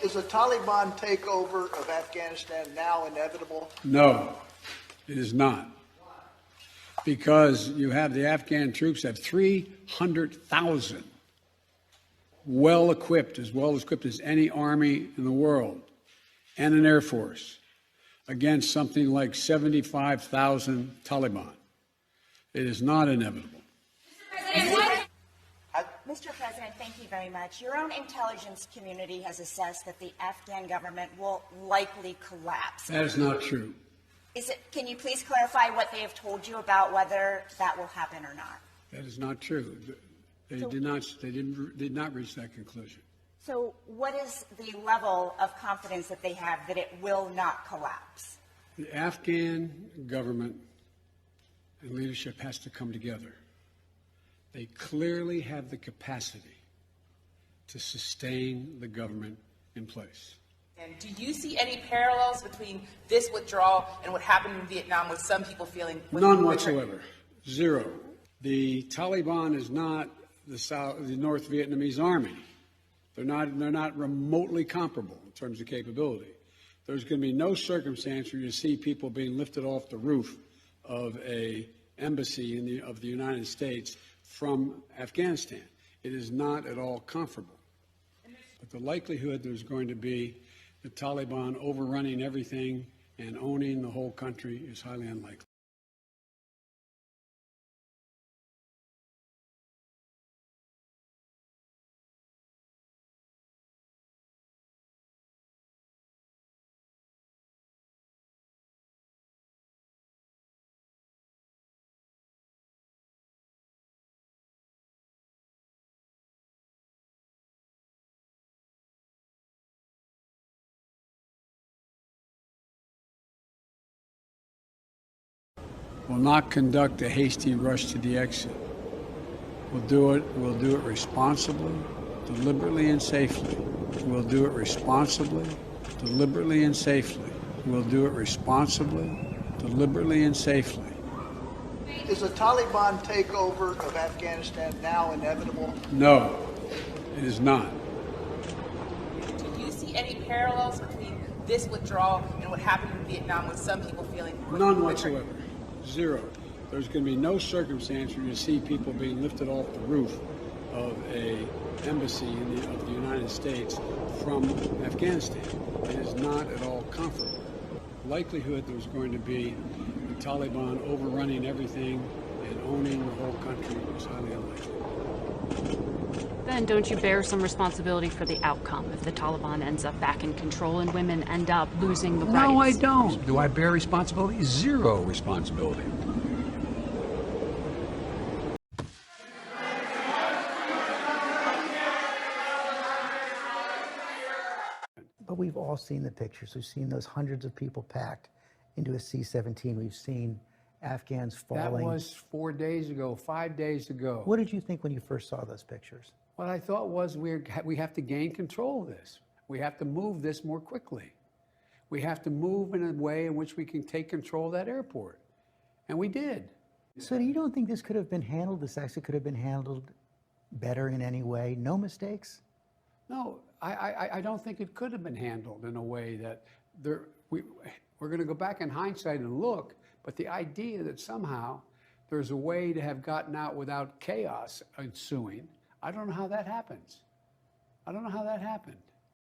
Is a Taliban takeover of Afghanistan now inevitable? No, it is not. Because you have the Afghan troops have 300,000 well-equipped as any army in the world, and an air force against something like 75,000 Taliban. It is not inevitable. Mr. President, thank you very much. Your own intelligence community has assessed that the Afghan government will likely collapse. That is not true. Can you please clarify what they have told you about whether that will happen or not? That is not true. They did not reach that conclusion. So what is the level of confidence that they have that it will not collapse? The Afghan government and leadership has to come together. They clearly have the capacity to sustain the government in place. And do you see any parallels between this withdrawal and what happened in Vietnam, with some people feeling... None whatsoever. Zero. The Taliban is not the North Vietnamese army. They're not remotely comparable in terms of capability. There's going to be no circumstance where you see people being lifted off the roof of an embassy of the United States from Afghanistan. It is not at all comparable. But the likelihood there's going to be the Taliban overrunning everything and owning the whole country is highly unlikely. Will not conduct a hasty rush to the exit. We'll do it responsibly, deliberately and safely. We'll do it responsibly, deliberately and safely. We'll do it responsibly, deliberately and safely. Is a Taliban takeover of Afghanistan now inevitable? No, it is not. Do you see any parallels between this withdrawal and what happened in Vietnam, with some people feeling... None whatsoever. Zero. There's going to be no circumstance where you see people being lifted off the roof of an embassy of the United States from Afghanistan. It is not at all comparable. The likelihood there's going to be the Taliban overrunning everything and owning the whole country is highly unlikely. Then don't you bear some responsibility for the outcome if the Taliban ends up back in control and women end up losing the rights? No, I don't. Do I bear responsibility? Zero responsibility. But we've all seen the pictures. We've seen those hundreds of people packed into a C-17. We've seen Afghans falling. That was 4 days ago, 5 days ago. What did you think when you first saw those pictures? What I thought was we have to gain control of this. We have to move this more quickly. We have to move in a way in which we can take control of that airport. And we did. So you don't think this could have been handled, this actually could have been handled better in any way? No mistakes? No, I don't think it could have been handled in a way that we're going to go back in hindsight and look, but the idea that somehow there's a way to have gotten out without chaos ensuing, I don't know how that happens. I don't know how that happened.